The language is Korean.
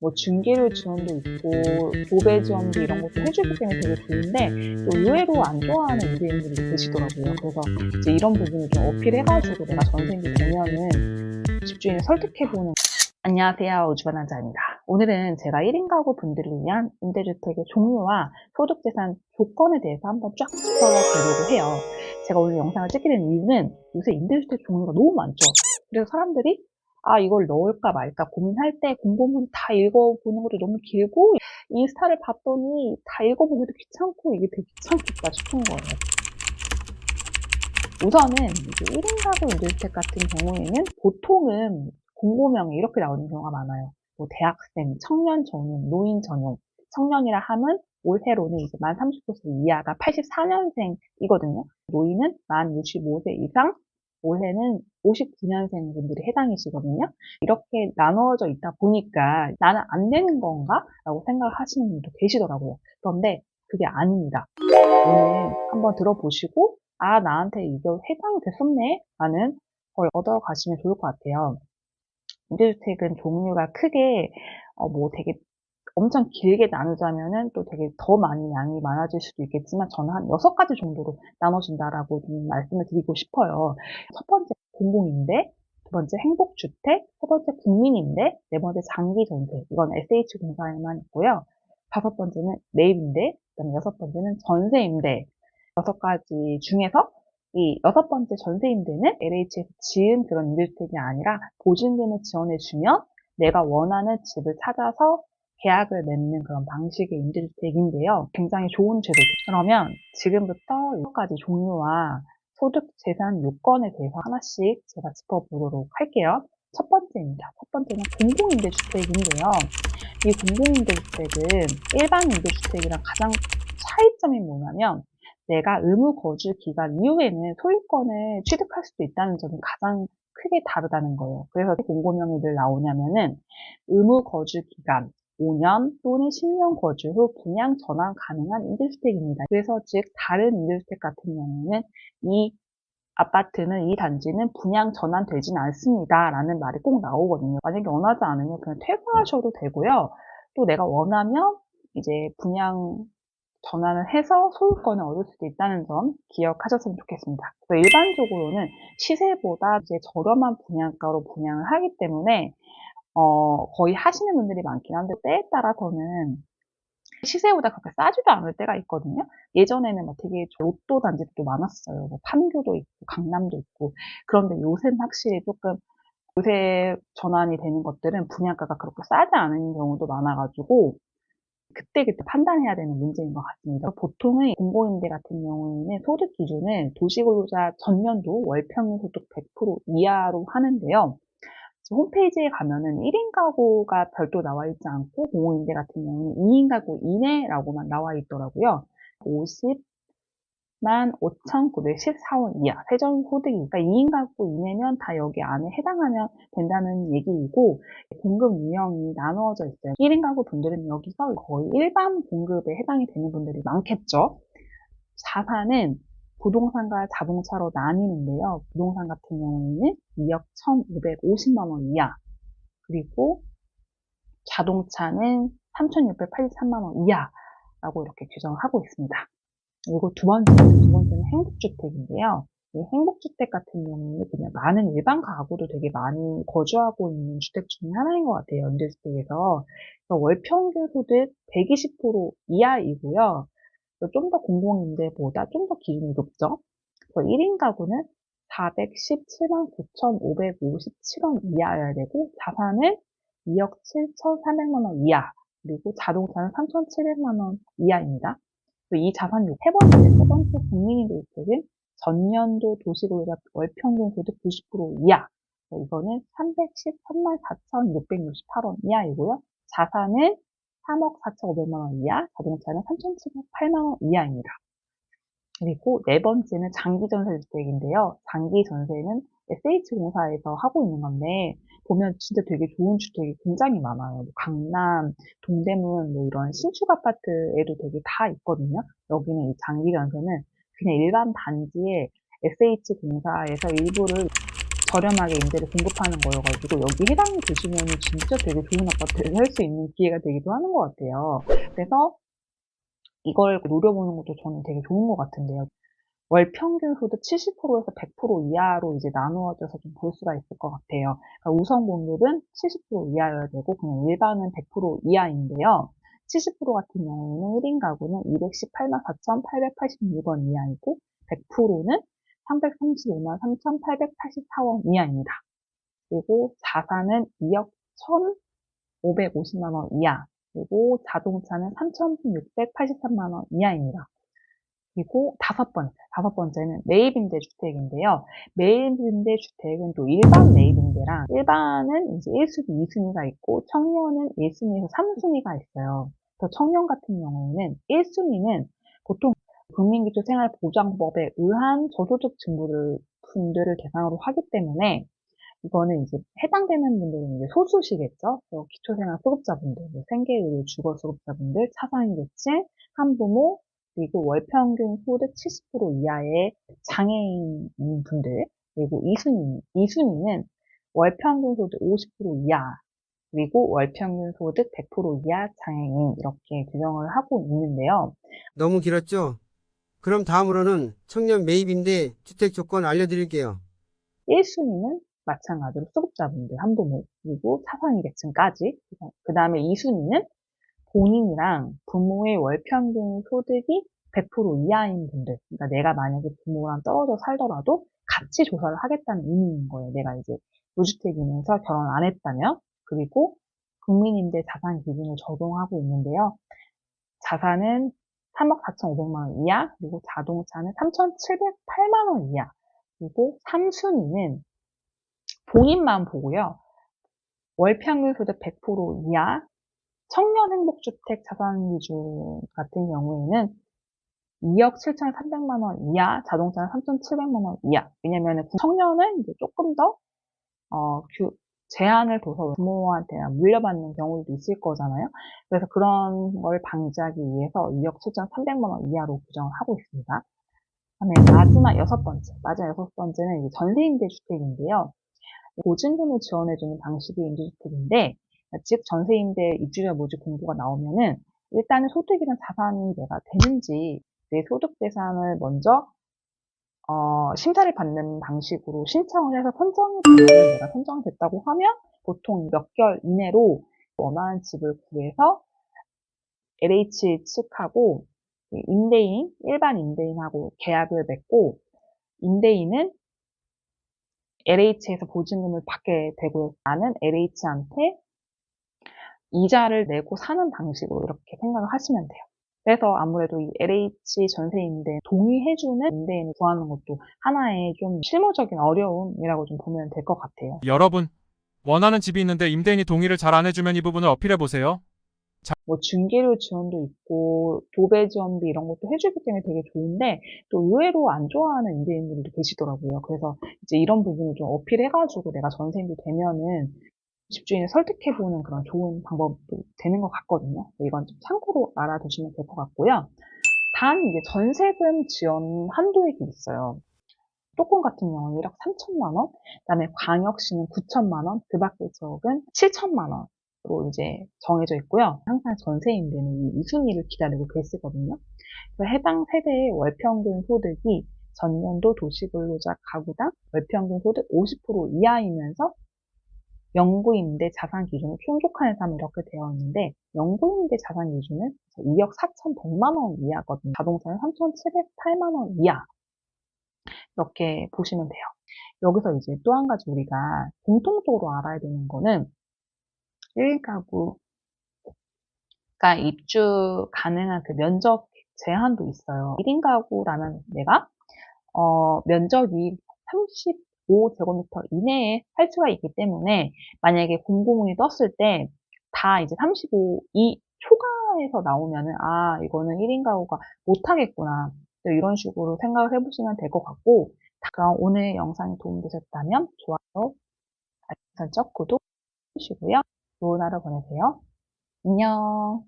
뭐 중개료 지원도 있고 도배 지원도 이런 것도 해주기 때문에 되게 좋은데 또 의외로 안 좋아하는 임대인들이 계시더라고요. 그래서 이제 이런 부분을 좀 어필해가지고 내가 전세인지 되면은 집주인을 설득해보는. 안녕하세요, 우주반환자입니다. 오늘은 제가 1인 가구 분들을 위한 임대주택의 종류와 소득재산 조건에 대해서 한번 쫙 짚어보려고 해요. 제가 오늘 영상을 찍게 된 이유는 요새 임대주택 종류가 너무 많죠. 그래서 사람들이 이걸 넣을까 말까 고민할 때 공고문 다 읽어보는 것도 너무 길고 인스타를 봤더니 다 읽어보기도 귀찮고 이게 되게 귀찮겠다 싶은 거예요. 우선은 이제 1인 가구 임대주택 같은 경우에는 보통은 공고명에 이렇게 나오는 경우가 많아요. 뭐 대학생, 청년 전용, 노인 전용. 청년이라 함은 올해로는 이제 만 30세 이하가 84년생이거든요. 노인은 만 65세 이상, 올해는 59년생 분들이 해당이시거든요. 이렇게 나누어져 있다 보니까 나는 안 되는 건가? 라고 생각하시는 분도 계시더라고요. 그런데 그게 아닙니다. 오늘 한번 들어보시고 나한테 이게 해당이 됐었네 라는 걸 얻어가시면 좋을 것 같아요. 임대주택은 종류가 크게 뭐 되게 엄청 길게 나누자면은 또 되게 더 많이 양이 많아질 수도 있겠지만 저는 한 6가지 정도로 나눠진다라고 좀 말씀을 드리고 싶어요. 첫 번째 공공임대, 두 번째 행복주택, 세 번째 국민임대, 네 번째 장기전세. 이건 SH공사에만 있고요. 다섯 번째는 매입임대, 그다음에 여섯 번째는 전세임대. 6가지 중에서 이 여섯 번째 전세임대는 LH에서 지은 그런 임대주택이 아니라 보증금을 지원해주면 내가 원하는 집을 찾아서 계약을 맺는 그런 방식의 임대주택인데요. 굉장히 좋은 제도죠. 그러면 지금부터 6가지 종류와 소득 재산 요건에 대해서 하나씩 제가 짚어보도록 할게요. 첫 번째입니다. 첫 번째는 공공임대주택인데요. 이 공공임대주택은 일반 임대주택이랑 가장 차이점이 뭐냐면 내가 의무 거주 기간 이후에는 소유권을 취득할 수도 있다는 점이 가장 크게 다르다는 거예요. 그래서 공고명이 늘 나오냐면은 의무 거주 기간 5년 또는 10년 거주 후 분양 전환 가능한 임대주택입니다. 그래서 즉 다른 임대주택 같은 경우는 이 아파트는 이 단지는 분양 전환되진 않습니다 라는 말이 꼭 나오거든요. 만약에 원하지 않으면 그냥 퇴거하셔도 되고요. 또 내가 원하면 이제 분양 전환을 해서 소유권을 얻을 수도 있다는 점 기억하셨으면 좋겠습니다. 일반적으로는 시세보다 이제 저렴한 분양가로 분양을 하기 때문에 거의 하시는 분들이 많긴 한데 때에 따라서는 시세보다 그렇게 싸지도 않을 때가 있거든요. 예전에는 막 되게 로또 단지도 많았어요. 뭐 판교도 있고 강남도 있고. 그런데 요새는 확실히 조금 요새 전환이 되는 것들은 분양가가 그렇게 싸지 않은 경우도 많아가지고 그때그때 판단해야 되는 문제인 것 같습니다. 보통은 공공임대 같은 경우에는 소득 기준을 도시근로자 전년도 월평균 소득 100% 이하로 하는데요. 홈페이지에 가면은 1인 가구가 별도 나와 있지 않고 공공임대 같은 경우는 2인 가구 이내라고만 나와 있더라고요. 50만 5,914원 이하 세전소득이니까 2인 가구 이내면 다 여기 안에 해당하면 된다는 얘기이고 공급 유형이 나누어져 있어요. 1인 가구 분들은 여기서 거의 일반 공급에 해당이 되는 분들이 많겠죠. 자산은 부동산과 자동차로 나뉘는데요. 부동산 같은 경우에는 2억 1,550만 원 이하, 그리고 자동차는 3,683만 원 이하라고 이렇게 규정을 하고 있습니다. 그리고 두 번째는 행복주택인데요. 이 행복주택 같은 경우는 그냥 많은 일반 가구도 되게 많이 거주하고 있는 주택 중에 하나인 것 같아요. 임대주택에서. 월평균 소득 120% 이하이고요. 좀 더 공공임대보다 좀 더 기준이 높죠. 1인 가구는 417만 9,557원 이하여야 되고 자산은 2억 7,400만 원 이하, 그리고 자동차는 3,700만 원 이하입니다. 이 자산율 세 번째 국민임대주택은 전년도 도시로자 월평균 소득 90% 이하, 이거는 313만 4,668원 이하이고요. 자산은 3억 4,500만 원 이하, 자동차는 3,708만 원 이하입니다. 그리고 네 번째는 장기전세주택인데요. 장기전세는 SH공사에서 하고 있는 건데 보면 진짜 되게 좋은 주택이 굉장히 많아요. 강남, 동대문 뭐 이런 신축 아파트에도 되게 다 있거든요. 여기는 이 장기전세는 그냥 일반 단지에 SH공사에서 일부를 저렴하게 임대를 공급하는 거여가지고 여기 해당이 되시면 진짜 되게 좋은 아파트를 살 수 있는 기회가 되기도 하는 것 같아요. 그래서 이걸 노려보는 것도 저는 되게 좋은 것 같은데요. 월 평균 소득 70%에서 100% 이하로 이제 나누어져서 좀 볼 수가 있을 것 같아요. 그러니까 우선 공급은 70% 이하여야 되고 그냥 일반은 100% 이하인데요. 70% 같은 경우에는 1인 가구는 218만 4,886원 이하이고 100%는 335만 3,884원 이하입니다. 그리고 자산은 2억 1,550만 원 이하, 그리고 자동차는 3,683만 원 이하입니다. 그리고 다섯 번째는 매입임대 주택인데요. 매입임대 주택은 또 일반 매입임대랑 일반은 이제 1순위, 2순위가 있고 청년은 1순위에서 3순위가 있어요. 그래서 청년 같은 경우에는 1순위는 보통 국민기초생활보장법에 의한 저소득 분들을 대상으로 하기 때문에 이거는 이제 해당되는 분들은 이제 소수시겠죠. 기초생활수급자분들, 생계의료 주거수급자분들, 차상위계층, 한부모, 그리고 월평균 소득 70% 이하의 장애인 분들, 그리고 2순위는 월평균 소득 50% 이하, 그리고 월평균 소득 100% 이하 장애인 이렇게 규정을 하고 있는데요. 너무 길었죠? 그럼 다음으로는 청년 매입임대 주택 조건 알려드릴게요. 1순위는 마찬가지로 수급자분들, 한부모, 그리고 차상위 계층까지. 그 다음에 2순위는 본인이랑 부모의 월평균 소득이 100% 이하인 분들. 그러니까 내가 만약에 부모랑 떨어져 살더라도 같이 조사를 하겠다는 의미인 거예요. 내가 이제 무주택이면서 결혼 안 했다면. 그리고 국민임대 자산 기준을 적용하고 있는데요. 자산은 3억 4,500만 원 이하, 그리고 자동차는 3,708만 원 이하, 그리고 3순위는 본인만 보고요. 월평균 소득 100% 이하, 청년 행복주택 자산 기준 같은 경우에는 2억 7,300만 원 이하, 자동차는 3,700만 원 이하. 왜냐면은 청년은 이제 조금 더, 제한을 둬서 부모한테 물려받는 경우도 있을 거잖아요. 그래서 그런 걸 방지하기 위해서 2억 7,300만 원 이하로 규정을 하고 있습니다. 다음에 마지막 여섯 번째는 이제 전세임대주택인데요. 보증금을 지원해주는 방식의 임대주택인데, 즉 전세임대 입주자 모집 공고가 나오면은 일단은 소득이랑 자산이 내가 되는지 내 소득 대상을 먼저 심사를 받는 방식으로 신청을 해서 선정이 되면 내가 선정이 됐다고 하면 보통 몇 개월 이내로 원하는 집을 구해서 LH 측하고 일반 임대인하고 계약을 맺고 임대인은 LH에서 보증금을 받게 되고 나는 LH한테 이자를 내고 사는 방식으로 이렇게 생각을 하시면 돼요. 그래서 아무래도 이 LH 전세임대 동의해주는 임대인을 구하는 것도 하나의 좀 실무적인 어려움이라고 좀 보면 될 것 같아요. 여러분, 원하는 집이 있는데 임대인이 동의를 잘 안 해주면 이 부분을 어필해보세요. 뭐 중개료 지원도 있고 도배 지원비 이런 것도 해주기 때문에 되게 좋은데 또 의외로 안 좋아하는 임대인들도 계시더라고요. 그래서 이제 이런 부분을 좀 어필해가지고 내가 전세임대 되면은 집주인을 설득해보는 그런 좋은 방법도 되는 것 같거든요. 이건 좀 참고로 알아두시면 될 것 같고요. 단 이제 전세금 지원 한도액이 있어요. 수도권 같은 경우는 1억 3천만 원, 그다음에 광역시는 9천만 원, 그 밖의 지역은 7천만 원으로 이제 정해져 있고요. 항상 전세임대는 이 순위를 기다리고 계시거든요. 그래서 해당 세대의 월평균 소득이 전년도 도시근로자 가구당 월평균 소득 50% 이하이면서 영구임대 자산 기준을 충족하는 사람이 이렇게 되어 있는데 영구임대 자산 기준은 2억 4,100만 원 이하거든요. 자동차는 3,708만 원 이하 이렇게 보시면 돼요. 여기서 이제 또 한 가지 우리가 공통적으로 알아야 되는 거는 1인 가구가 입주 가능한 그 면적 제한도 있어요. 1인 가구라면 내가 면적이 35제곱미터 이내에 할 수가 있기 때문에 만약에 공고문이 떴을 때 다 이제 35 초과해서 나오면은 아 이거는 1인 가구가 못하겠구나 이런 식으로 생각을 해보시면 될 것 같고 그럼 오늘 영상이 도움되셨다면 좋아요, 알림 설정, 구독 해주시고요. 좋은 하루 보내세요. 안녕.